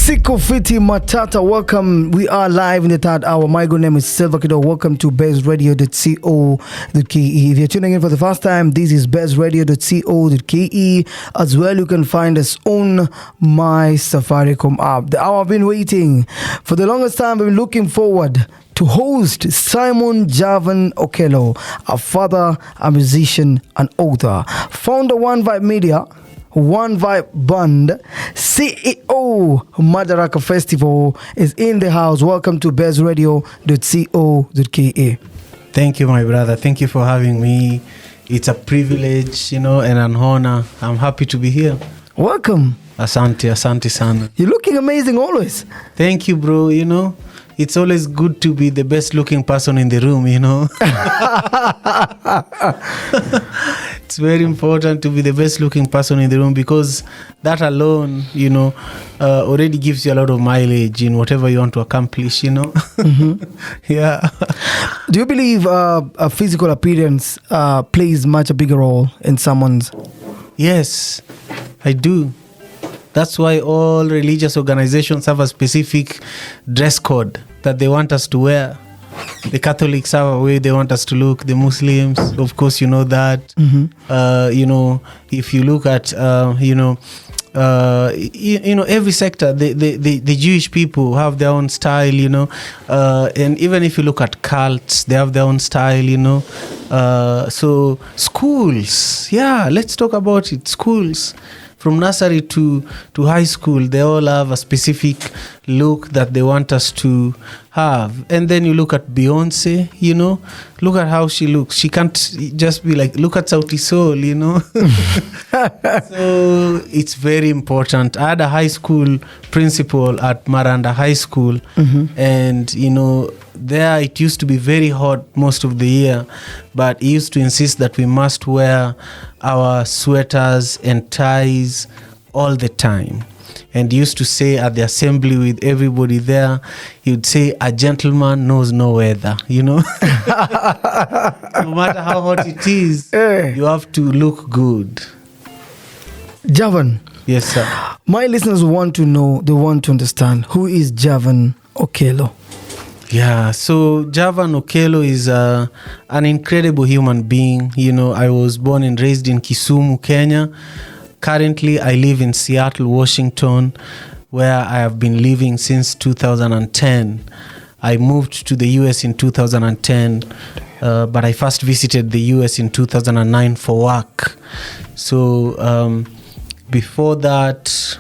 Siko Fiti Matata, welcome. We are live in the third hour. My good name is Silva Kido. Welcome to BazeRadio.co.ke. If you're tuning in for the first time, this is BazeRadio.co.ke. As well, you can find us on my Safaricom app. The hour I've been waiting for the longest time. I've been looking forward to host Simon Javan Okelo, a father, a musician, an author, founder One Vibe Media, One Vibe Band, CEO Madaraka Festival is in the house. Welcome to BazeRadio.co.ke. Thank you, my brother. Thank you for having me. It's a privilege, and an honor. I'm happy to be here. Welcome. Asante sana. You're looking amazing always. Thank you, bro. It's always good to be the best looking person in the room, It's very important to be the best looking person in the room because that alone, already gives you a lot of mileage in whatever you want to accomplish, Mm-hmm. Yeah. Do you believe a physical appearance plays much a bigger role in someone's? Yes, I do. That's why all religious organizations have a specific dress code that they want us to wear. The Catholics have a way they want us to look. The Muslims, of course, you know that. Mm-hmm. If you look at, every sector, the Jewish people have their own style, and even if you look at cults, they have their own style, so schools, let's talk about it. Schools. From nursery to high school, they all have a specific look that they want us to have. And then you look at Beyonce, look at how she looks. She can't just be like, look at Sauti Sol, So it's very important. I had a high school principal at Maranda High School, mm-hmm. and, there it used to be very hot most of the year, but he used to insist that we must wear our sweaters and ties all the time. And he used to say at the assembly with everybody there, he would say, a gentleman knows no weather, No matter how hot it is, you have to look good. Javan. Yes, sir. My listeners want to know, they want to understand, who is Javan Okelo? Yeah, so Javan Okelo is an incredible human being. I was born and raised in Kisumu, Kenya. Currently, I live in Seattle, Washington, where I have been living since 2010. I moved to the US in 2010, but I first visited the US in 2009 for work. So before that,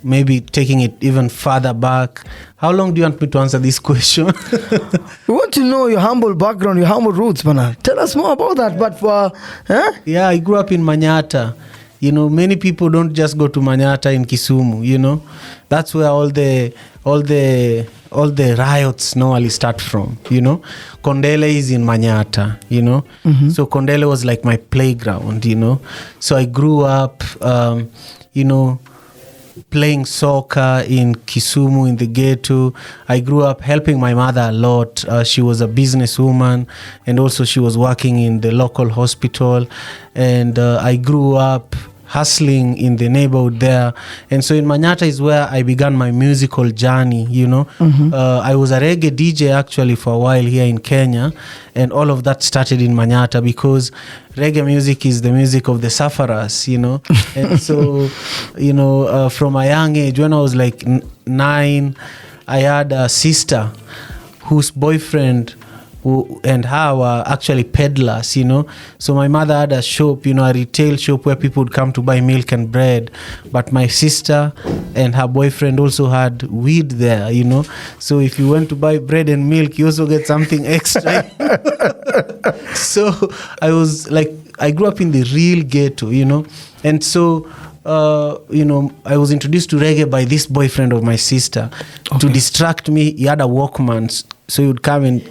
maybe taking it even further back, how long do you want me to answer this question? We want to know your humble background, your humble roots, man. Tell us more about that. But Yeah, I grew up in Manyata. Many people don't just go to Manyata in Kisumu. That's where all the riots normally start from. Kondele is in Manyata. Mm-hmm. So Kondele was like my playground. So I grew up, playing soccer in Kisumu in the ghetto. I grew up helping my mother a lot. She was a businesswoman, and also she was working in the local hospital. And I grew up hustling in the neighborhood there. And so in Manyata is where I began my musical journey, Mm-hmm. I was a reggae DJ actually for a while here in Kenya, and all of that started in Manyata because reggae music is the music of the sufferers, And so, from a young age, when I was like 9, I had a sister whose boyfriend and her were actually peddlers, So my mother had a shop, a retail shop where people would come to buy milk and bread. But my sister and her boyfriend also had weed there, So if you went to buy bread and milk, you also get something extra. So I was like, I grew up in the real ghetto, And so, I was introduced to reggae by this boyfriend of my sister. Okay. To distract me, he had a Walkman, so he would come and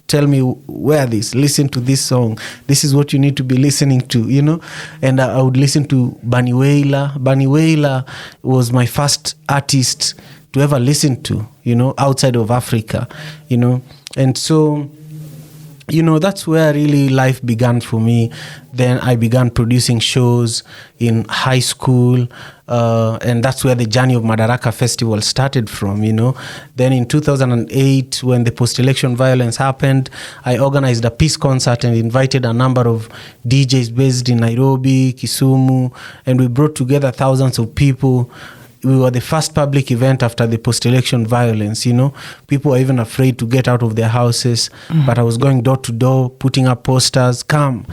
tell me, wear this, listen to this song, this is what you need to be listening to, And I would listen to Bunny Wailer. Bunny Wailer was my first artist to ever listen to, outside of Africa, And so that's where really life began for me. Then I began producing shows in high school, and that's where the journey of Madaraka Festival started from. Then in 2008, when the post-election violence happened, I organized a peace concert and invited a number of DJs based in Nairobi, Kisumu, and we brought together thousands of people. We were the first public event after the post-election violence. People were even afraid to get out of their houses, but I was going door to door, putting up posters. Come,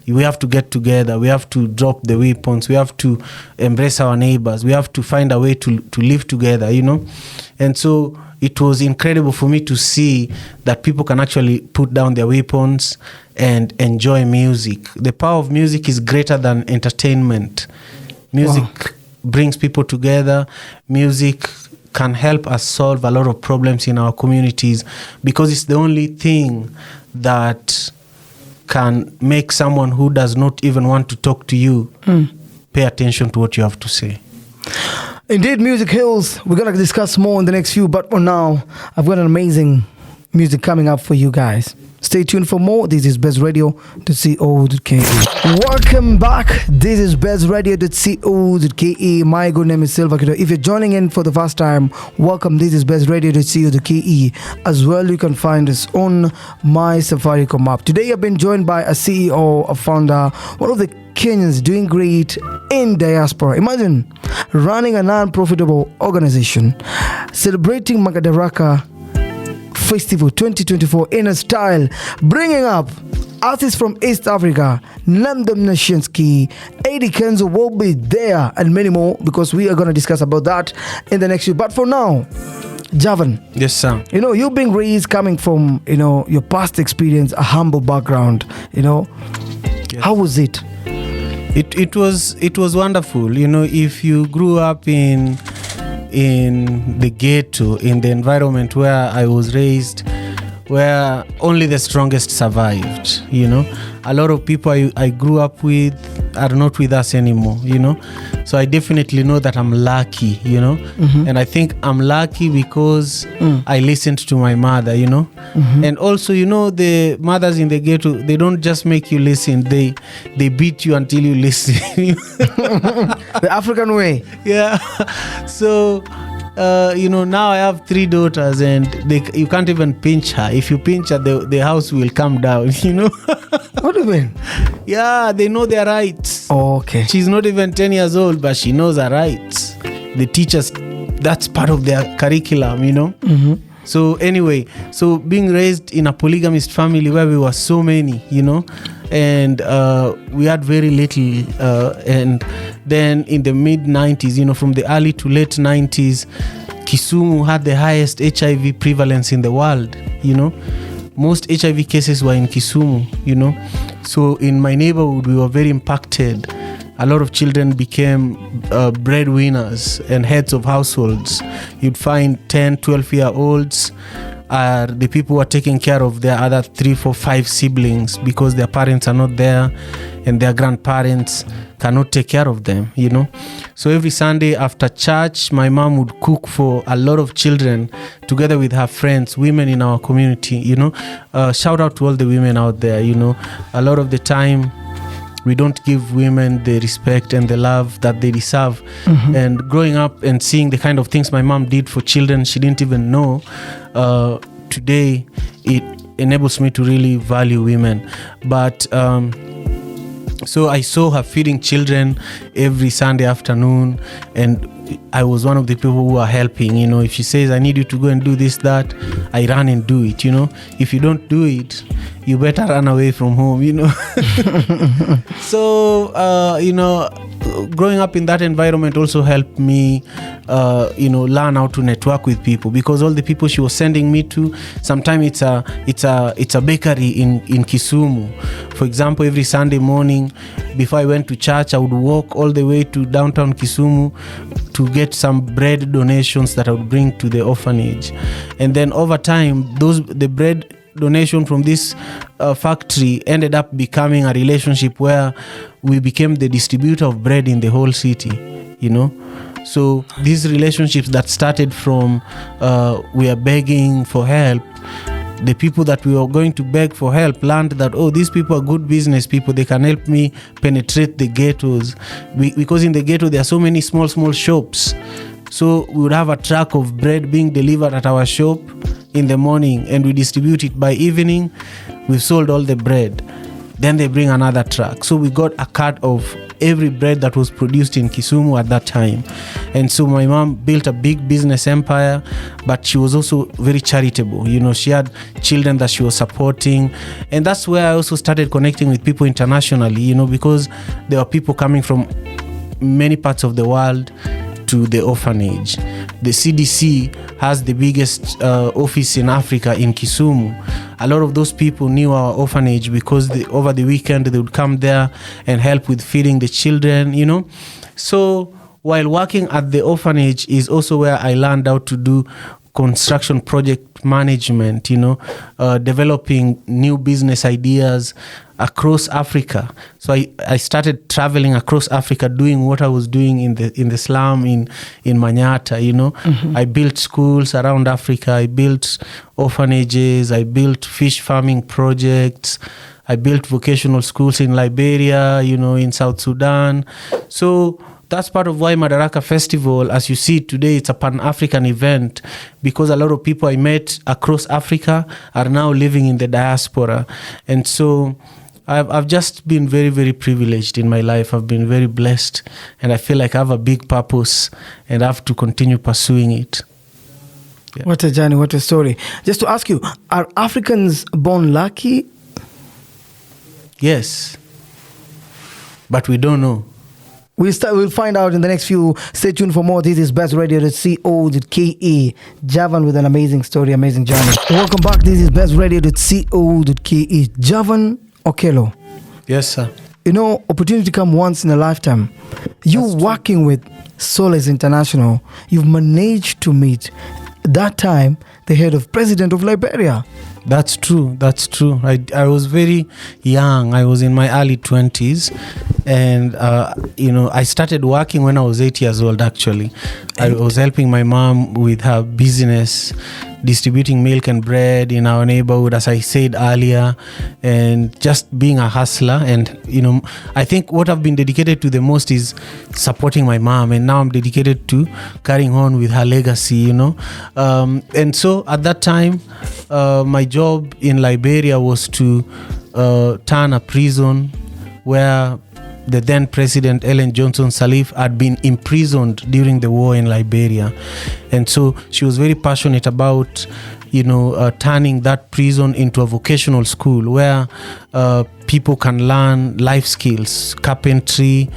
we have to get together. We have to drop the weapons. We have to embrace our neighbors. We have to find a way to live together, And so it was incredible for me to see that people can actually put down their weapons and enjoy music. The power of music is greater than entertainment. Music brings people together. Music can help us solve a lot of problems in our communities because it's the only thing that can make someone who does not even want to talk to you pay attention to what you have to say. Indeed, music heals. We're going to discuss more in the next few, but for now, I've got an amazing music coming up for you guys. Stay tuned for more. This is BazeRadio.co.ke. Welcome back. This is BazeRadio.co.ke. My good name is Silva Kido. If you're joining in for the first time, welcome. This is BazeRadio.co.ke. As well, you can find us on my Safaricom app. Today, I've been joined by a CEO, a founder, one of the Kenyans doing great in diaspora. Imagine running a non-profitable organization, celebrating Madaraka Festival 2024 in a style, bringing up artists from East Africa, Namdam Nashinsky, Eddie Kenzo will be there, and many more, because we are going to discuss about that in the next week. But for now, Javan. Yes, sir. You've been raised coming from, your past experience, a humble background, Yes. How was it? It was wonderful. If you grew up in the ghetto, in the environment where I was raised, where only the strongest survived, a lot of people I grew up with are not with us anymore, so I definitely know that I'm lucky, and I think I'm lucky because I listened to my mother, and also, the mothers in the ghetto, they don't just make you listen, they beat you until you listen. The African way. Yeah. So now I have 3 daughters, and you can't even pinch her. If you pinch her, the house will come down. What do you mean? Yeah, they know their rights. Oh, okay. She's not even 10 years old, but she knows her rights. The teachers, that's part of their curriculum. So anyway, being raised in a polygamist family where we were so many, and we had very little, and then in the mid-90s, from the early to late 90s, Kisumu had the highest HIV prevalence in the world. Most HIV cases were in Kisumu, so in my neighborhood we were very impacted. A lot of children became breadwinners and heads of households. You'd find 10, 12-year-olds are the people who are taking care of their other 3, 4, 5 siblings because their parents are not there and their grandparents cannot take care of them, So every Sunday after church, my mom would cook for a lot of children together with her friends, women in our community, Shout out to all the women out there, A lot of the time, we don't give women the respect and the love that they deserve. And growing up and seeing the kind of things my mom did for children she didn't even know, today it enables me to really value women. But so I saw her feeding children every Sunday afternoon, and I was one of the people who are helping. If she says I need you to go and do this, that, I run and do it. If you don't do it, you better run away from home. So growing up in that environment also helped me learn how to network with people, because all the people she was sending me to, sometimes it's a bakery in Kisumu. For example, every Sunday morning before I went to church, I would walk all the way to downtown Kisumu to get some bread donations that I would bring to the orphanage. And then over time, the bread donation from this factory ended up becoming a relationship where we became the distributor of bread in the whole city, So these relationships that started from we are begging for help the people that we were going to beg for help learned that, oh, these people are good business people, they can help me penetrate the ghettos, because in the ghetto there are so many small shops. So we would have a truck of bread being delivered at our shop in the morning, and we distribute it. By evening, we've sold all the bread. Then they bring another truck. So we got a cart of every bread that was produced in Kisumu at that time. And so my mom built a big business empire, but she was also very charitable. She had children that she was supporting. And that's where I also started connecting with people internationally, because there were people coming from many parts of the world to the orphanage. The CDC has the biggest office in Africa in Kisumu. A lot of those people knew our orphanage because over the weekend they would come there and help with feeding the children, So while working at the orphanage is also where I learned how to do construction project management, developing new business ideas across Africa. So I started traveling across Africa, doing what I was doing in the slum in Manyata. Mm-hmm. I built schools around Africa. I built orphanages. I built fish farming projects. I built vocational schools in Liberia, in South Sudan. So that's part of why Madaraka Festival, as you see today, it's a Pan-African event, because a lot of people I met across Africa are now living in the diaspora. And so I've just been very, very privileged in my life. I've been very blessed, and I feel like I have a big purpose and I have to continue pursuing it. Yeah. What a journey, what a story. Just to ask you, are Africans born lucky? Yes, but we don't know. We'll find out in the next few. Stay tuned for more. This is BazeRadio.co.ke. Javan with an amazing story, amazing journey. Welcome back. This is BazeRadio.co.ke. Javan Okelo. Yes, sir. Opportunity come once in a lifetime. You working with Solace International, you've managed to meet that time the head of President of Liberia. That's true. I was very young. I was in my early 20s. And, I started working when I was 8 years old, actually. I was helping my mom with her business, distributing milk and bread in our neighborhood, as I said earlier, and just being a hustler. And, I think what I've been dedicated to the most is supporting my mom. And now I'm dedicated to carrying on with her legacy, And so at that time, my job in Liberia was to turn a prison where the then President Ellen Johnson Sirleaf had been imprisoned during the war in Liberia. And so she was very passionate about, turning that prison into a vocational school where people can learn life skills, carpentry,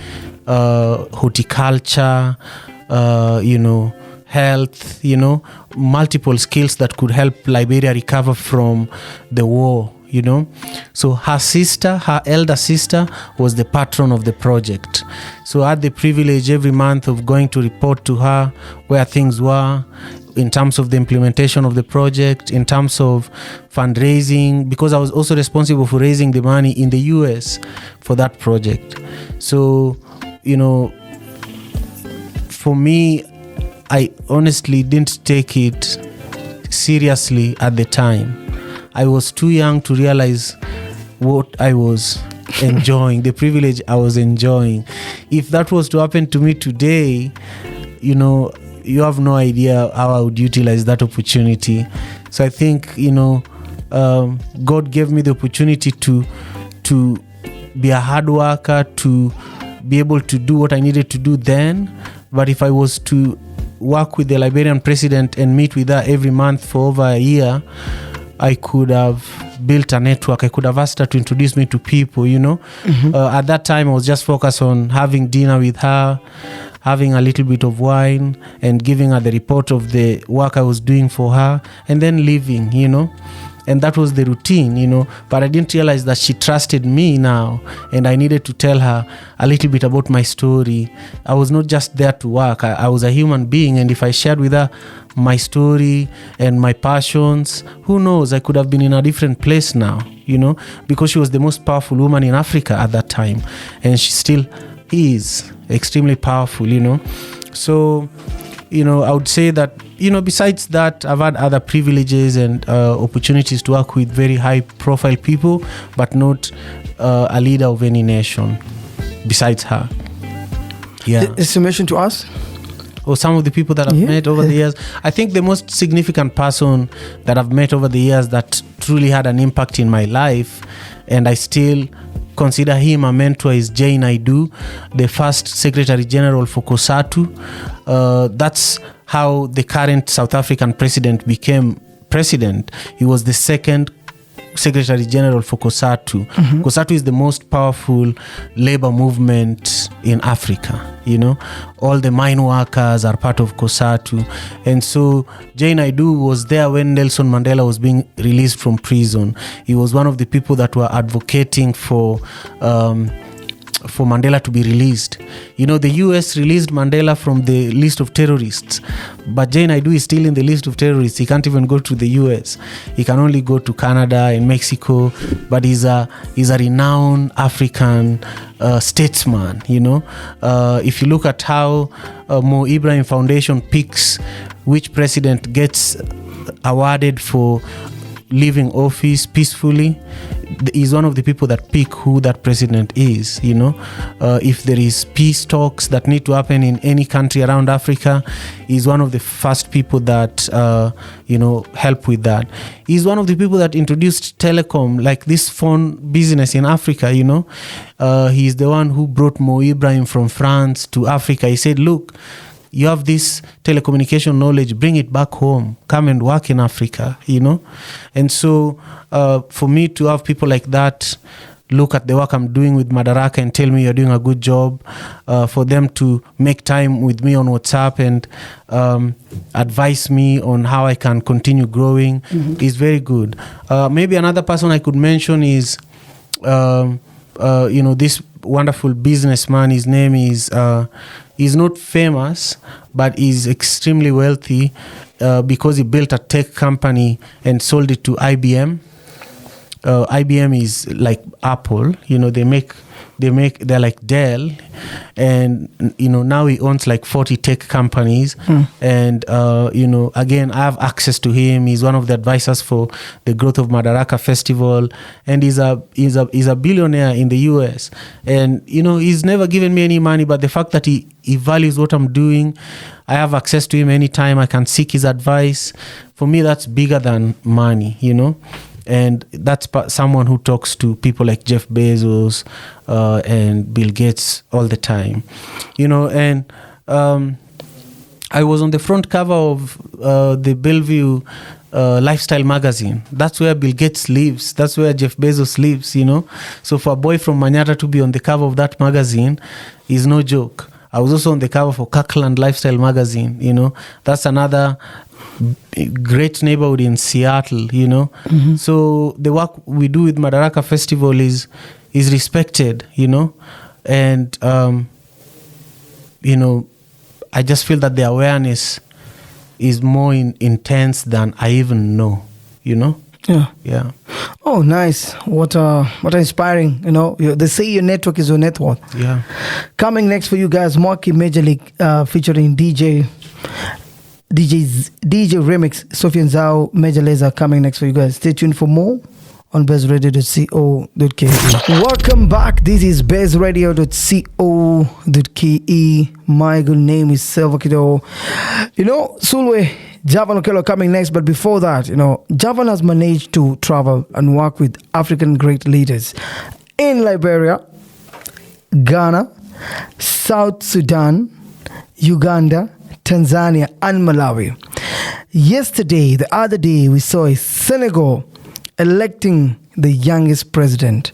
horticulture, health, multiple skills that could help Liberia recover from the war. So her elder sister was the patron of the project. So I had the privilege every month of going to report to her where things were in terms of the implementation of the project, in terms of fundraising, because I was also responsible for raising the money in the US for that project. So, for me, I honestly didn't take it seriously at the time. I was too young to realize what I was enjoying, the privilege I was enjoying. If that was to happen to me today, you have no idea how I would utilize that opportunity. So I think, God gave me the opportunity to be a hard worker, to be able to do what I needed to do then. But if I was to work with the Liberian president and meet with her every month for over a year, I could have built a network. I could have asked her to introduce me to people, Mm-hmm. At that time, I was just focused on having dinner with her, having a little bit of wine, and giving her the report of the work I was doing for her, and then leaving, And that was the routine, But I didn't realize that she trusted me now, and I needed to tell her a little bit about my story. I was not just there to work. I was a human being, and if I shared with her my story and my passions, who knows, I could have been in a different place now, because she was the most powerful woman in Africa at that time, and she still is extremely powerful, So I would say that, besides that, I've had other privileges and opportunities to work with very high profile people, but not a leader of any nation besides her. Yeah. Is mention to us? Or some of the people that I've met over the years. I think the most significant person that I've met over the years that truly had an impact in my life, and I still consider him a mentor, is Jane Naidu, the first Secretary General for COSATU. That's how the current South African president became president. He was the second Secretary General for COSATU. COSATU is the most powerful labor movement in Africa. All the mine workers are part of COSATU. And so Jane Naidu was there when Nelson Mandela was being released from prison. He was one of the people that were advocating for Mandela to be released. The US released Mandela from the list of terrorists, but Jane Naidu is still in the list of terrorists. He can't even go to the US. He can only go to Canada and Mexico, but he's a renowned African statesman. If you look at how Mo Ibrahim Foundation picks which president gets awarded for leaving office peacefully, is one of the people that pick who that president is. If there is peace talks that need to happen in any country around Africa, he's one of the first people that help with that. He's one of the people that introduced telecom, like this phone business in Africa. He's the one who brought Mo Ibrahim from France to Africa. He said, look, you have this telecommunication knowledge, bring it back home, come and work in Africa, And so for me to have people like that look at the work I'm doing with Madaraka and tell me you're doing a good job, for them to make time with me on WhatsApp and advise me on how I can continue growing is very good. Maybe another person I could mention is, this wonderful businessman. His name is... he's not famous, but he's extremely wealthy because he built a tech company and sold it to IBM. IBM is like Apple, they're like Dell, and now he owns like 40 tech companies. And again, I have access to him. He's one of the advisors for the growth of Madaraka Festival, and he's a billionaire in the US. And he's never given me any money, but the fact that he values what I'm doing, I have access to him anytime. I can seek his advice. For me, that's bigger than money, And that's someone who talks to people like Jeff Bezos and Bill Gates all the time, And I was on the front cover of the Bellevue Lifestyle magazine. That's where Bill Gates lives. That's where Jeff Bezos lives, So for a boy from Manyata to be on the cover of that magazine is no joke. I was also on the cover for Kirkland Lifestyle magazine. That's another great neighborhood in Seattle, So the work we do with Madaraka Festival is respected, and I just feel that the awareness is more intense than I even know, Yeah. Oh, nice. What inspiring. They say your network is your net worth. Yeah. Coming next for you guys, Marky Major League featuring DJ Remix, Sofian Zhao, Major Lazer coming next for you guys. Stay tuned for more on bazeradio.co.ke. Welcome back. This is bazeradio.co.ke. My good name is Silva Kido. Sulwe, Javan Okelo coming next, but before that, Javan has managed to travel and work with African great leaders in Liberia, Ghana, South Sudan, Uganda, Tanzania, and Malawi. The other day, we saw Senegal electing the youngest president.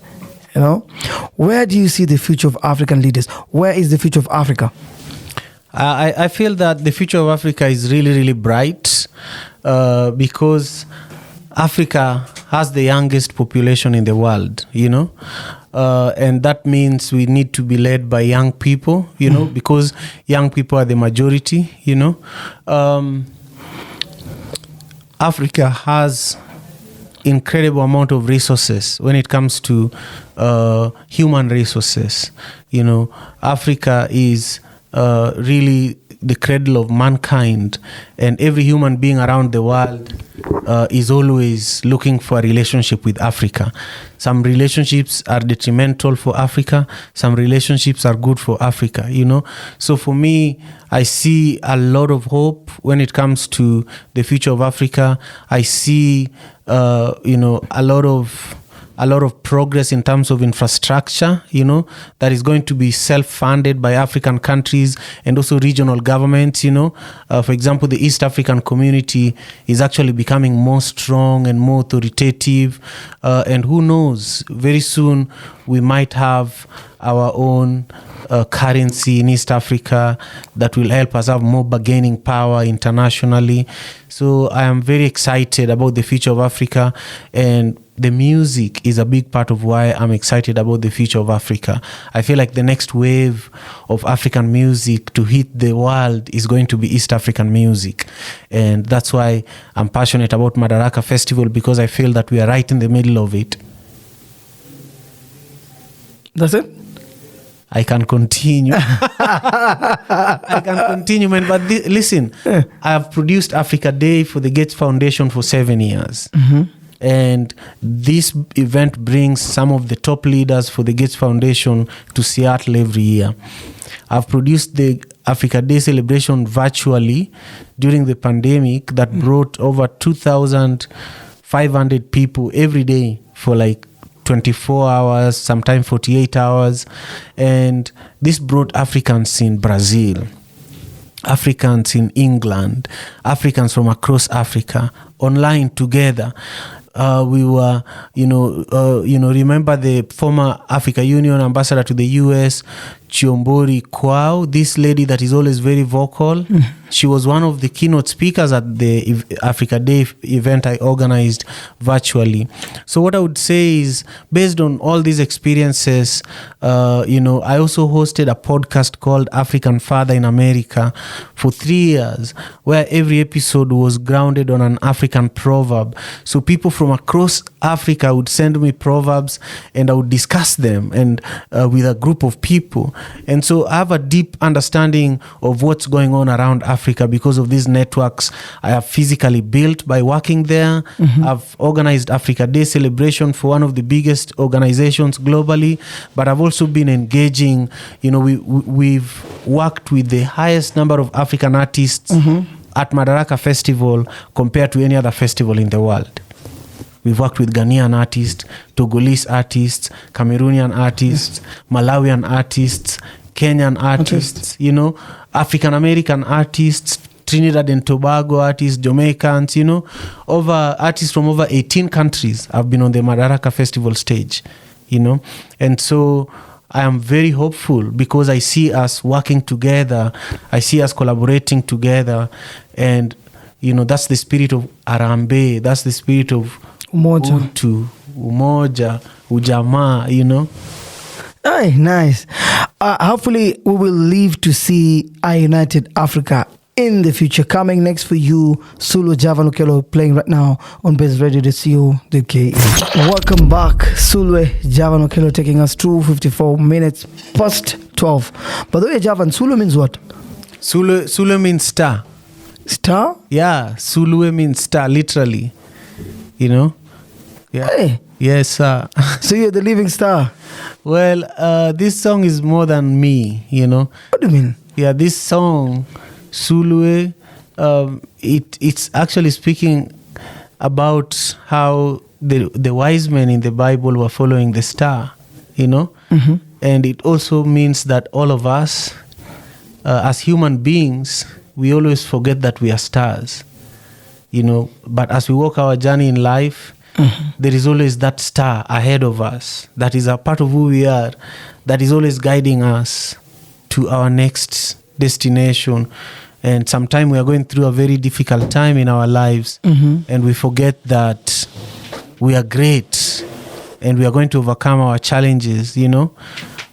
Where do you see the future of African leaders? Where is the future of Africa? I feel that the future of Africa is really, really bright because Africa has the youngest population in the world, and that means we need to be led by young people, because young people are the majority, Africa has incredible amount of resources when it comes to human resources. Africa is really the cradle of mankind, and every human being around the world is always looking for a relationship with Africa. Some relationships are detrimental for Africa. Some relationships are good for Africa, you know. So for me, I see a lot of hope when it comes to the future of Africa. I see, a lot of progress in terms of infrastructure, you know, that is going to be self-funded by African countries and also regional governments, you know. For example, the East African community is actually becoming more strong and more authoritative. And who knows, very soon we might have our own currency in East Africa that will help us have more bargaining power internationally. So I am very excited about the future of Africa, and the music is a big part of why I'm excited about the future of Africa. I feel like the next wave of African music to hit the world is going to be East African music. And that's why I'm passionate about Madaraka Festival, because I feel that we are right in the middle of it. That's it? I can continue. I can continue, man. But listen, I have produced Africa Day for the Gates Foundation for 7 years. Mm-hmm. And this event brings some of the top leaders for the Gates Foundation to Seattle every year. I've produced the Africa Day celebration virtually during the pandemic that brought over 2,500 people every day for like 24 hours, sometimes 48 hours. And this brought Africans in Brazil, Africans in England, Africans from across Africa online together. We were, remember the former Africa Union ambassador to the US, Chiombori Kwao, this lady that is always very vocal. She was one of the keynote speakers at the Africa Day event I organized virtually. So what I would say is, based on all these experiences, I also hosted a podcast called African Father in America for 3 years, where every episode was grounded on an African proverb. So people from across Africa would send me proverbs, and I would discuss them and with a group of people. And so I have a deep understanding of what's going on around Africa because of these networks I have physically built by working there. Mm-hmm. I've organized Africa Day celebration for one of the biggest organizations globally, but I've also been engaging, we've worked with the highest number of African artists at Madaraka Festival compared to any other festival in the world. We've worked with Ghanaian artists, Togolese artists, Cameroonian artists, Malawian artists, Kenyan artists, African American artists, Trinidad and Tobago artists, Jamaicans, artists from over 18 countries have been on the Madaraka Festival stage, And so I am very hopeful because I see us working together. I see us collaborating together. And, that's the spirit of Arambe. That's the spirit of Umoja. Utu, Umoja, Ujamaa, Aye, nice. Hopefully, we will live to see a united Africa in the future. Coming next for you, Sulu Javan Okelo, playing right now on Baze Radio.co.ke. Welcome back, Sulu Javan Okelo, taking us through 54 minutes past 12. By the way, Javan, Sulu means what? Sulu means star. Star? Yeah, Sulu means star, literally. Yeah. Hey. Yes, sir. So you're the living star? Well, this song is more than me, What do you mean? Yeah, this song, Sulue, it's actually speaking about how the wise men in the Bible were following the star, Mm-hmm. And it also means that all of us, as human beings, we always forget that we are stars. But as we walk our journey in life, there is always that star ahead of us that is a part of who we are, that is always guiding us to our next destination. And sometimes we are going through a very difficult time in our lives, and we forget that we are great and we are going to overcome our challenges,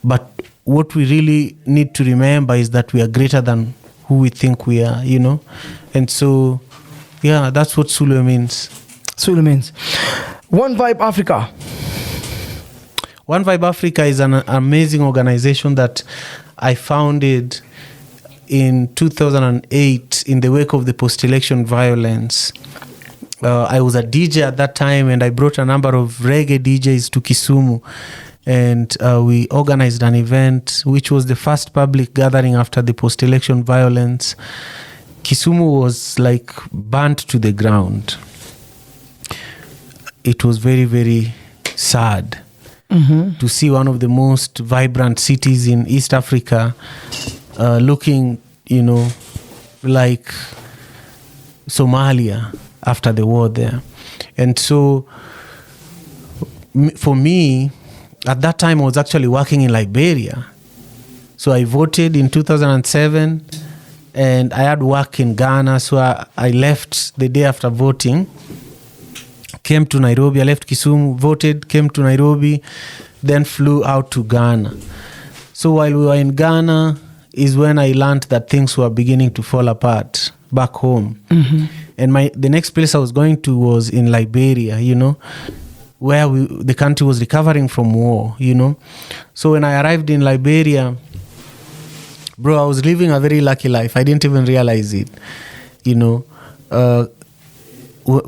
But what we really need to remember is that we are greater than who we think we are, And so, yeah, that's what Sulu means. Sulu means One Vibe Africa. One Vibe Africa is an amazing organization that I founded in 2008, in the wake of the post-election violence, I was a DJ at that time, and I brought a number of reggae DJs to Kisumu, and we organized an event which was the first public gathering after the post-election violence. Kisumu was like burnt to the ground. It was very, very sad to see one of the most vibrant cities in East Africa looking, like Somalia after the war there. And so for me, at that time, I was actually working in Liberia. So I voted in 2007, and I had work in Ghana. So I left the day after voting, came to Nairobi. I left Kisumu, voted, came to Nairobi, then flew out to Ghana. So while we were in Ghana is when I learned that things were beginning to fall apart back home. And the next place I was going to was in Liberia, where the country was recovering from war, So when I arrived in Liberia, bro, I was living a very lucky life. I didn't even realize it,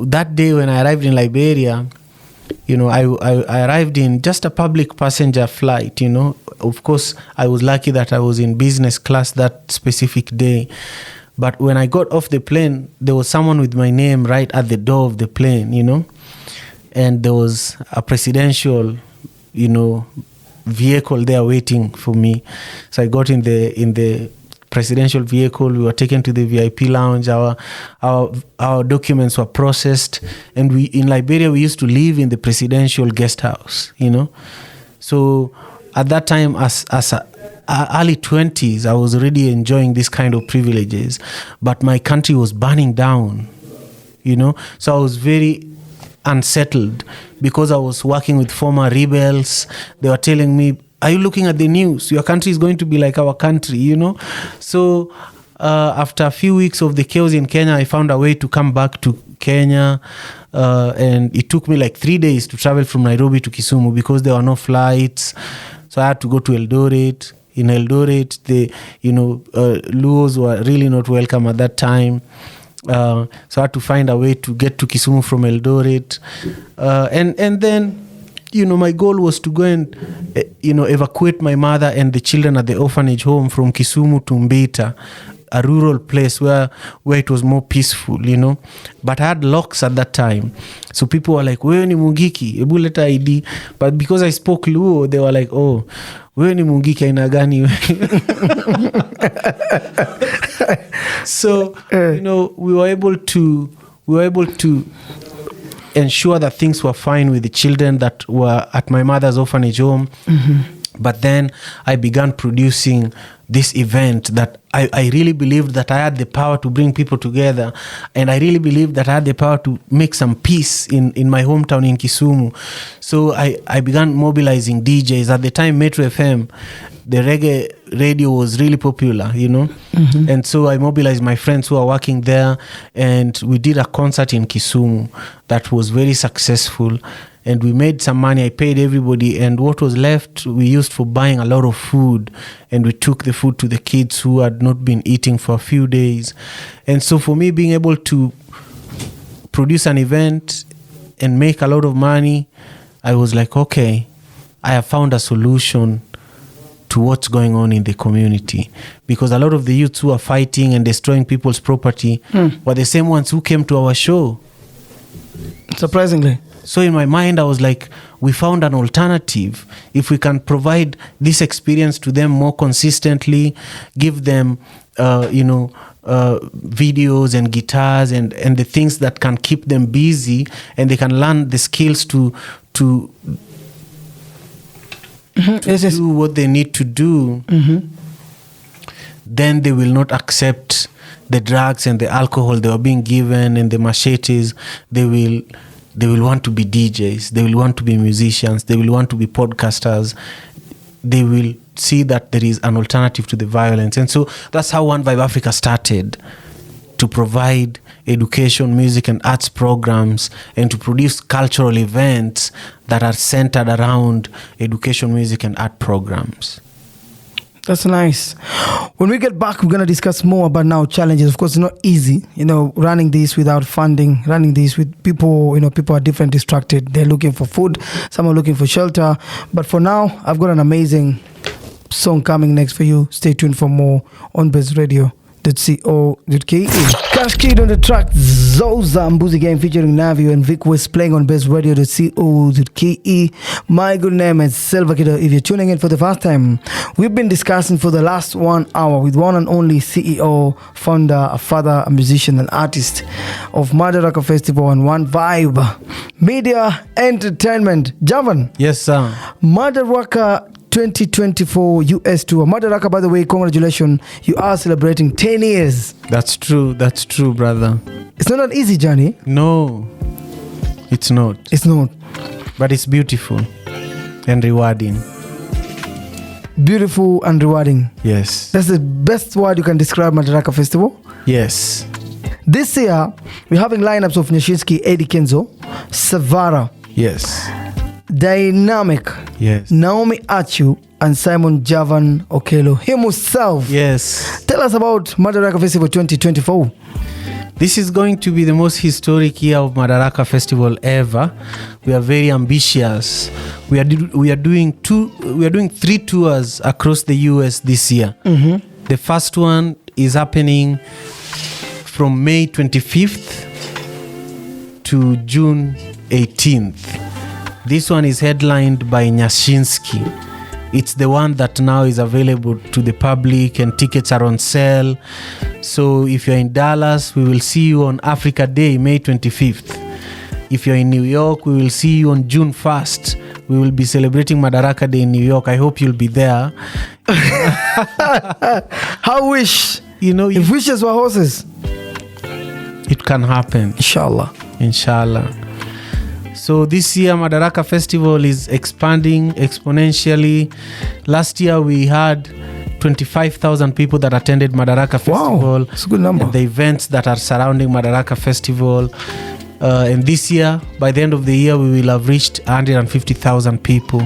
that day when I arrived in Liberia, I arrived in just a public passenger flight, Of course, I was lucky that I was in business class that specific day. But when I got off the plane, there was someone with my name right at the door of the plane, And there was a presidential, vehicle there waiting for me. So I got in the presidential vehicle. We were taken to the VIP lounge. Our documents were processed, and in Liberia we used to live in the presidential guest house. So at that time, as early 20s, I was already enjoying this kind of privileges, but my country was burning down. So I was very unsettled because I was working with former rebels. They were telling me, are you looking at the news? Your country is going to be like our country, So after a few weeks of the chaos in Kenya, I found a way to come back to Kenya. And it took me like 3 days to travel from Nairobi to Kisumu because there were no flights. So I had to go to Eldoret. In Eldoret, the Luos were really not welcome at that time. So I had to find a way to get to Kisumu from Eldoret. And then, my goal was to go and, evacuate my mother and the children at the orphanage home from Kisumu to Mbita, a rural place where it was more peaceful, But I had locks at that time. So people were like, wewe ni Mungiki, ebu leta ID. But because I spoke Luo, they were like, oh, wewe ni Mungiki aina gani? So, we were able to ensure that things were fine with the children that were at my mother's orphanage home. But then I began producing this event that I really believed that I had the power to bring people together, and I really believed that I had the power to make some peace in my hometown in Kisumu. So I began mobilizing DJs. At the time, Metro FM, the reggae radio was really popular, And so I mobilized my friends who are working there, and we did a concert in Kisumu that was very successful. And we made some money. I paid everybody, and what was left we used for buying a lot of food, and we took the food to the kids who had not been eating for a few days. And so for me, being able to produce an event and make a lot of money, I was like, okay, I have found a solution to what's going on in the community, because a lot of the youths who are fighting and destroying people's property were the same ones who came to our show. Surprisingly. So in my mind, I was like, we found an alternative. If we can provide this experience to them more consistently, give them, videos and guitars and the things that can keep them busy, and they can learn the skills to do what they need to do, then they will not accept the drugs and the alcohol they were being given and the machetes. They will want to be DJs. They will want to be musicians. They will want to be podcasters. They will see that there is an alternative to the violence. And so that's how One Vibe Africa started, to provide education, music and arts programs, and to produce cultural events that are centered around education, music and art programs. That's nice. When we get back, we're going to discuss more about now challenges. Of course, it's not easy, running this without funding, running this with people, people are different, distracted. They're looking for food. Some are looking for shelter. But for now, I've got an amazing song coming next for you. Stay tuned for more on Baze Radio. .co.ke. Cash Kid on the track Zoza Mbuzi Game featuring Navio and Vic West playing on Baze Radio .co.ke. My good name is Silva Kido. If you're tuning in for the first time, we've been discussing for the last 1 hour with one and only CEO, founder, a father, a musician, and artist of Madaraka Festival and One Vibe Media Entertainment. Javan. Yes, sir. Madaraka 2024 US tour. Madaraka, by the way, congratulations. You are celebrating 10 years. That's true, brother. It's not an easy journey. No, it's not. It's not. But it's beautiful and rewarding. Beautiful and rewarding. Yes. That's the best word you can describe Madaraka Festival. Yes. This year, we're having lineups of Nyashinsky, Eddie Kenzo, Savara. Yes. Dynamic. Yes. Naomi Achu and Simon Javan Okelo himself. Yes. Tell us about Madaraka Festival 2024. This is going to be the most historic year of Madaraka Festival ever. We are very ambitious. We are doing 3 tours across the US this year. Mm-hmm. The first one is happening from May 25th to June 18th. This one is headlined by Nyashinsky. It's the one that now is available to the public and tickets are on sale. So if you're in Dallas, we will see you on Africa Day, May 25th. If you're in New York, we will see you on June 1st. We will be celebrating Madaraka Day in New York. I hope you'll be there. How wish? If wishes were horses. It can happen. Inshallah. So this year, Madaraka Festival is expanding exponentially. Last year, we had 25,000 people that attended Madaraka Festival. Wow, that's a good number. And the events that are surrounding Madaraka Festival. And this year, by the end of the year, we will have reached 150,000 people.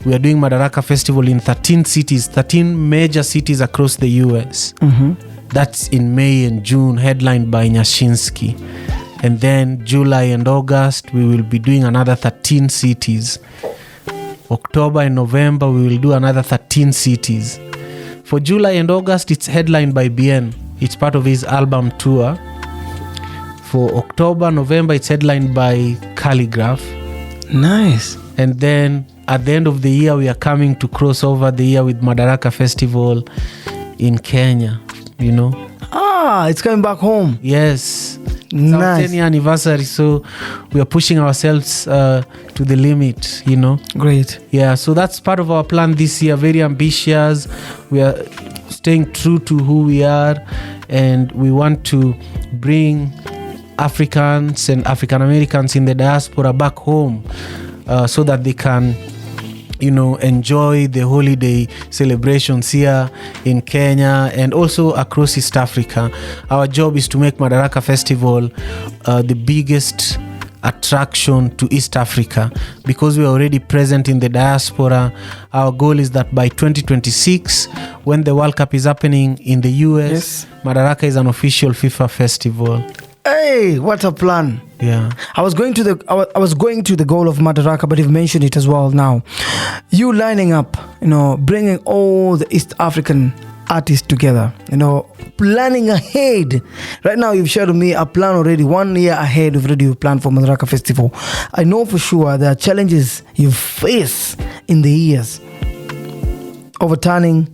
We are doing Madaraka Festival in 13 cities, 13 major cities across the US. Mm-hmm. That's in May and June, headlined by Nyashinsky. And then July and August, we will be doing another 13 cities. October and November, we will do another 13 cities. For July and August, it's headlined by Bien. It's part of his album tour. For October, November, it's headlined by Calligraph. Nice. And then at the end of the year, we are coming to cross over the year with Madaraka Festival in Kenya, It's coming back home. Yes. It's our Nice. 10-year anniversary, so we are pushing ourselves to the limit, Great. Yeah, so that's part of our plan this year, very ambitious. We are staying true to who we are, and we want to bring Africans and African Americans in the diaspora back home so that they can enjoy the holiday celebrations here in Kenya and also across East Africa. Our job is to make Madaraka Festival the biggest attraction to East Africa because we are already present in the diaspora. Our goal is that by 2026, when the World Cup is happening in the US, Yes. Madaraka is an official FIFA festival. Hey, what a plan. Yeah. I was going to the goal of Madaraka, but you've mentioned it as well now. You lining up, bringing all the East African artists together, planning ahead. Right now, you've shared with me a plan already 1 year ahead. We've already planned for Madaraka Festival. I know for sure there are challenges you face in the years. Overturning,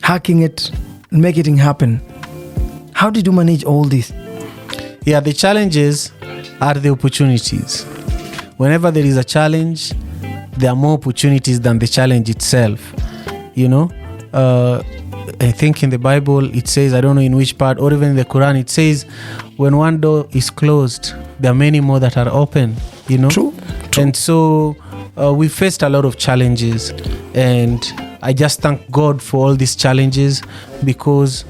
hacking it, making it happen. How did you manage all this? Yeah, the challenges are the opportunities. Whenever there is a challenge, there are more opportunities than the challenge itself. I think in the Bible it says, I don't know in which part, or even in the Quran, it says, when one door is closed, there are many more that are open. True. And so we faced a lot of challenges, and I just thank God for all these challenges because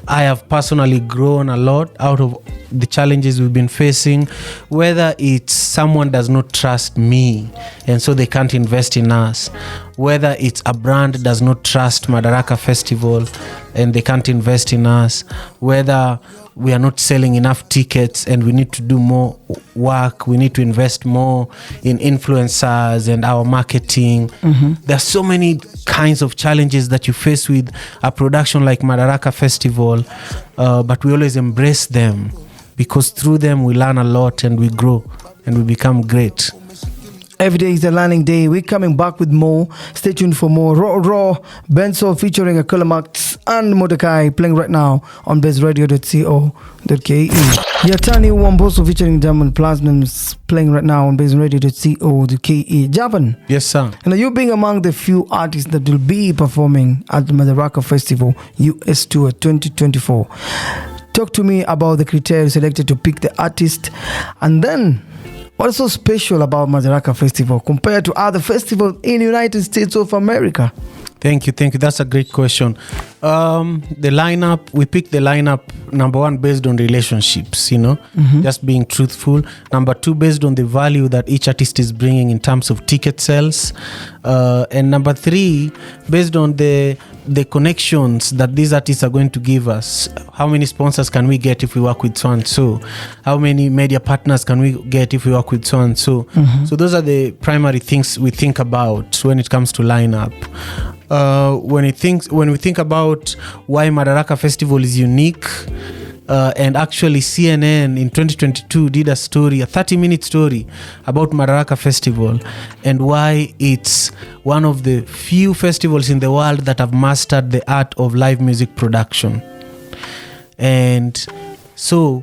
I have personally grown a lot out of the challenges we've been facing, whether it's someone does not trust me and so they can't invest in us, whether it's a brand does not trust Madaraka Festival and they can't invest in us, whether we are not selling enough tickets and we need to do more work, we need to invest more in influencers and our marketing. There are so many kinds of challenges that you face with a production like Madaraka Festival, but we always embrace them because through them we learn a lot and we grow and we become great. Every day is a learning day. We're coming back with more. Stay tuned for more. Raw Benzo featuring Okelo Max and Mordecai playing right now on bazeradio.co.ke. Yatani Wamboso featuring Diamond Platinums playing right now on bazeradio.co.ke. Javan. Yes, sir. And you being among the few artists that will be performing at the Madaraka Festival US Tour 2024. Talk to me about the criteria selected to pick the artist, and then what is so special about Madaraka Festival compared to other festivals in the United States of America? Thank you. That's a great question. The lineup, we picked the lineup, number one, based on relationships, just being truthful. Number two, based on the value that each artist is bringing in terms of ticket sales. And number three, based on the connections that these artists are going to give us. How many sponsors can we get if we work with so and so? How many media partners can we get if we work with so and so? So those are the primary things we think about when it comes to lineup. When we think about why Madaraka Festival is unique, and actually CNN in 2022 did a 30-minute story about Madaraka Festival and why it's one of the few festivals in the world that have mastered the art of live music production. And so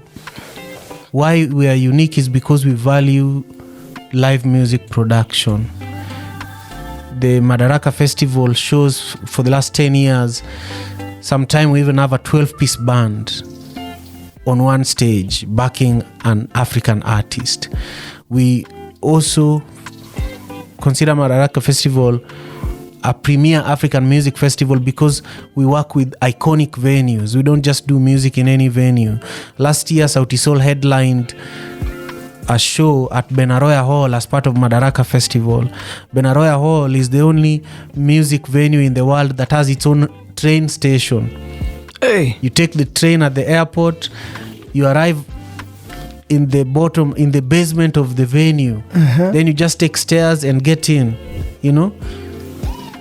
why we are unique is because we value live music production. The Madaraka Festival shows for the last 10 years, sometime we even have a 12-piece band on one stage backing an African artist. We also consider Madaraka Festival a premier African music festival because we work with iconic venues. We don't just do music in any venue. Last year, Sauti Sol headlined a show at Benaroya Hall as part of Madaraka Festival. Benaroya Hall is the only music venue in the world that has its own train station. Hey. You take the train at the airport, you arrive in the basement of the venue. Then you just take stairs and get in,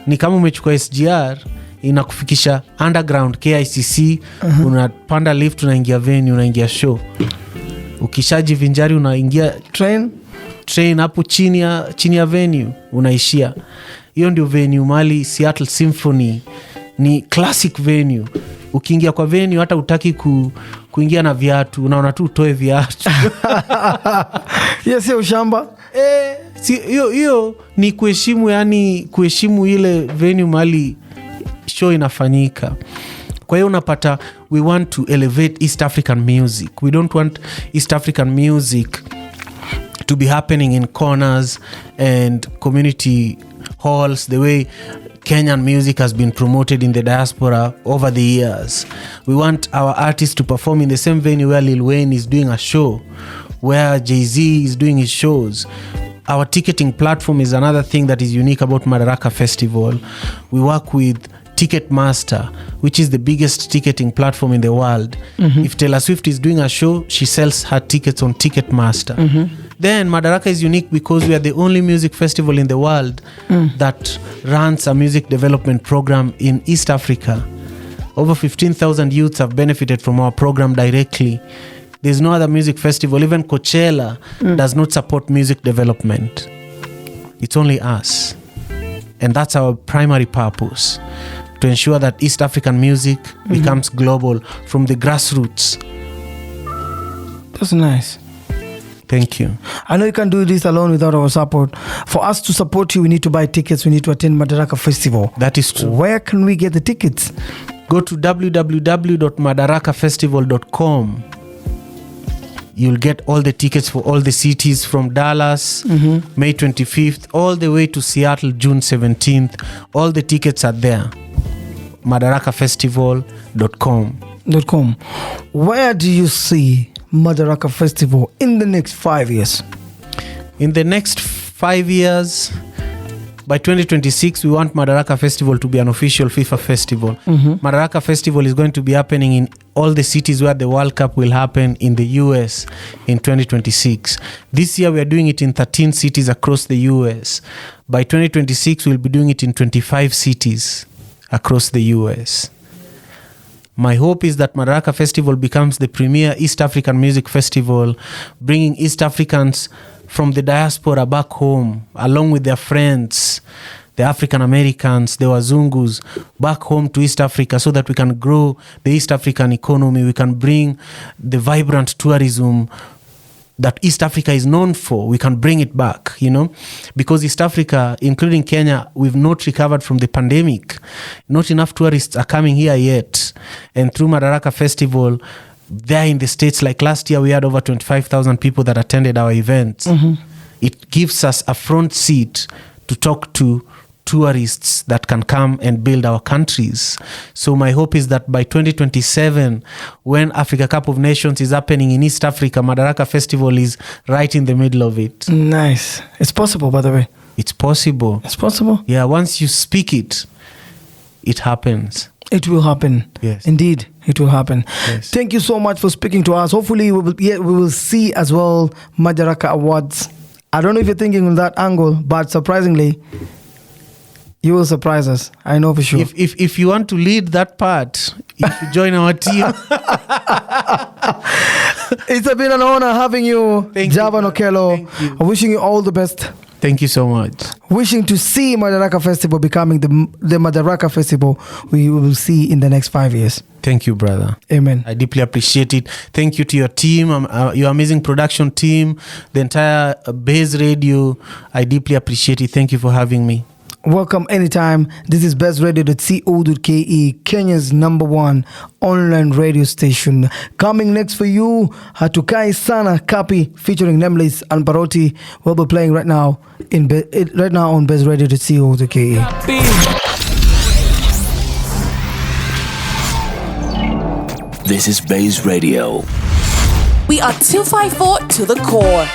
Ni kama umechukua SGR inakufikisha underground KICC, unapanda lift, unaingia venue, unaingia show. Ukishajivinjari unaingia train hapo chini ya venue unaishia. Hiyo ndio venue mali Seattle Symphony, ni classic venue. Ukiingia kwa venue hata utaki kuingia na viatu, unaona tu utoe viatu. Yes, ushamba. Hiyo ni kuheshimu ile venue mali show inafanyika. Kwa hiyo unapata we want to elevate East African music. We don't want East African music to be happening in corners and community halls the way Kenyan music has been promoted in the diaspora over the years. We want our artists to perform in the same venue where Lil Wayne is doing a show, where Jay-Z is doing his shows. Our ticketing platform is another thing that is unique about Madaraka Festival. We work with Ticketmaster, which is the biggest ticketing platform in the world. If Taylor Swift is doing a show, she sells her tickets on Ticketmaster. Then Madaraka is unique because we are the only music festival in the world that runs a music development program in East Africa. Over 15,000 youths have benefited from our program directly. There's no other music festival, even Coachella does not support music development. It's only us. And that's our primary purpose, to ensure that East African music becomes global from the grassroots. That's nice. Thank you. I know you can't do this alone without our support. For us to support you, we need to buy tickets. We need to attend Madaraka Festival. That is true. Where can we get the tickets? Go to www.madarakafestival.com. You'll get all the tickets for all the cities from Dallas, May 25th, all the way to Seattle, June 17th. All the tickets are there. Madarakafestival.com. Where do you see Madaraka Festival in the next 5 years? In the next 5 years, by 2026, we want Madaraka Festival to be an official FIFA festival. Madaraka Festival is going to be happening in all the cities where the World Cup will happen in the US in 2026. This year, we are doing it in 13 cities across the US. By 2026, we'll be doing it in 25 cities across the US. My hope is that Madaraka Festival becomes the premier East African music festival, bringing East Africans from the diaspora back home, along with their friends, the African Americans, the Wazungus, back home to East Africa so that we can grow the East African economy. We can bring the vibrant tourism that East Africa is known for. We can bring it back, because East Africa, including Kenya, we've not recovered from the pandemic. Not enough tourists are coming here yet. And through Madaraka Festival, there in the States, like last year, we had over 25,000 people that attended our events. It gives us a front seat to talk to tourists that can come and build our countries. So my hope is that by 2027, when Africa Cup of Nations is happening in East Africa, Madaraka Festival is right in the middle of it. Nice. It's possible, by the way. It's possible. It's possible? Yeah, once you speak it, it happens. It will happen. Yes. Indeed, it will happen. Yes. Thank you so much for speaking to us. Hopefully, we will see as well Madaraka Awards. I don't know if you're thinking on that angle, but surprisingly, you will surprise us. I know for sure. If you want to lead that part, if you join our team. It's been an honor having you, Javan Okelo. Thank you. Wishing you all the best. Thank you so much. Wishing to see Madaraka Festival becoming the Madaraka Festival we will see in the next 5 years. Thank you, brother. Amen. I deeply appreciate it. Thank you to your team, your amazing production team, the entire Baze Radio. I deeply appreciate it. Thank you for having me. Welcome anytime. This is bezradio.co.ke, Kenya's #1 online radio station. Coming next for you, Hatukai Sana Kapi featuring Nameless and Paroti will be playing right now on bezradio.co.ke. This is Baze Radio. We are 254 to the core.